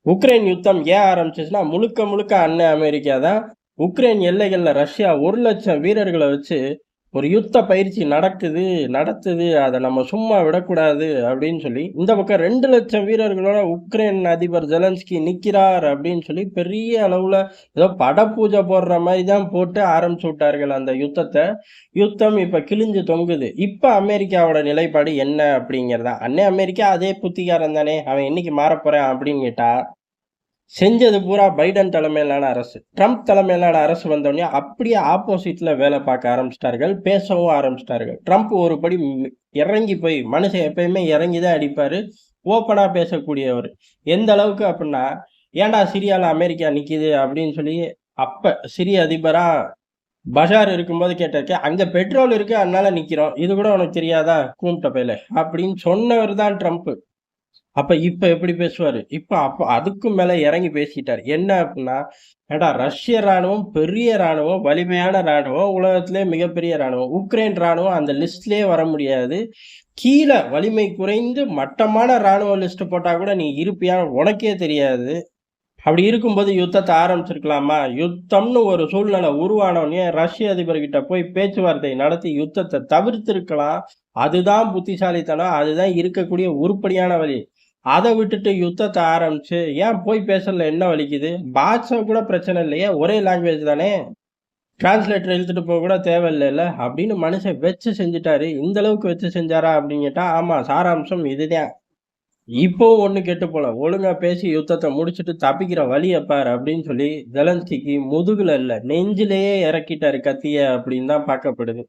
Ukraine யுத்தம் ஏன் ஆரம்பிச்சுச்சுன்னா, முழுக்க முழுக்க அண்ணன் அமெரிக்கா தான். உக்ரைன் எல்லைகள்ல ரஷ்யா 1,00,000 வீரர்கள வச்சு ஒரு யுத்த பயிற்சி நடத்துது. அத நம்ம சும்மா விடக்கூடாது அப்படின்னு சொல்லி, இந்த பக்கம் 2,00,000 வீரர்களோட உக்ரைன் அதிபர் ஜெலன்ஸ்கி நிக்கிறார் அப்படின்னு சொல்லி பெரிய அளவுல ஏதோ படப்பூஜை போடுற மாரி தான் போட்டு ஆரம்பிச்சு விட்டார்கள் அந்த யுத்தத்த. யுத்தம் இப்ப கிழிஞ்சு தொங்குது. இப்ப அமெரிக்காவோட நிலைப்பாடு என்ன அப்படிங்கிறது தான். அண்ணன் அமெரிக்கா அதே புத்திகாரன் தானே, அவன் என்னைக்கு மாறப்போறான் அப்படின்னு கேட்டா, செஞ்சது பூரா பைடன் தலைமையிலான அரசு. ட்ரம்ப் தலைமையிலான அரசு வந்தோனே அப்படியே ஆப்போசிட்ல வேலை பார்க்க ஆரம்பிச்சுட்டார்கள். பேசவும் ஆரம்பிச்சுட்டார்கள். ட்ரம்ப் ஒரு படி இறங்கி போய் மனுஷன் எப்பயுமே இறங்கி தான் அடிப்பாரு. ஓப்பனா பேசக்கூடியவர். எந்த அளவுக்கு அப்டின்னா, "ஏன்டா சிரியால அமெரிக்கா நிக்குது?" அப்படின்னு சொல்லி அப்ப சிரிய அதிபரா பஷார் இருக்கும்போது கேட்டாரு, "அங்க பெட்ரோல் இருக்கு அதனால நிக்கிறோம். இது கூட உனக்கு தெரியாதா? கூமுட்ட பயலே" அப்படின்னு சொன்னவர் தான் ட்ரம்ப். இப்ப எப்படி பேசுவாரு? அப்ப அதுக்கும் மேல இறங்கி பேசிட்டாரு. என்ன அப்டின்னா, "ஏன்டா ரஷ்ய ராணுவம் பெரிய ராணுவம், வலிமையான ராணுவம், உலகத்திலே மிகப்பெரிய ராணுவம். உக்ரைன் ராணுவம் அந்த லிஸ்ட்லயே வர முடியாது. கீழ வலிமை குறைந்து மட்டமான ராணுவ லிஸ்ட் போட்டா கூட நீ இருப்பியான்னு உனக்கே தெரியாது. அப்படி இருக்கும்போது யுத்தத்த ஆரம்பிச்சிருக்கலாமா? யுத்தம்னு ஒரு சூழ்நிலை உருவானோனே ரஷ்ய அதிபர்கிட்ட போய் பேச்சுவார்த்தை நடத்தி யுத்தத்த தவிர்த்திருக்கலாம். அதுதான் புத்திசாலித்தனம். அதுதான் இருக்கக்கூடிய உருப்படியான வழி. அத விட்டுட்டு யுத்தத்த ஆரம்பிச்சு, ஏன் போய் பேசுறதுல என்ன வலிக்குது? பாஷை கூட பிரச்சனை இல்லையே! ஒரே லாங்குவேஜ் தானே! டிரான்ஸ்லேட்டர் இழுத்துட்டு போக கூட தேவையில்லைல்ல. அப்படின்னு மனுஷன் வச்சு செஞ்சுட்டாரு. இந்த அளவுக்கு வச்சு செஞ்சாரா அப்படின்னு கேட்டா, ஆமா சாராம்சம் இதுதான். இப்பவும் ஒண்ணும் கெட்டு போல. ஒழுங்கா பேசி யுத்தத்த முடிச்சுட்டு தப்பிக்கிற வழிய பாரு அப்படின்னு சொல்லி, ஜெலன்ஸ்கிக்கு முதுகுல இல்ல, நெஞ்சிலேயே இறக்கிட்டாரு கத்திய அப்படின்னு தான் பார்க்கப்படுது.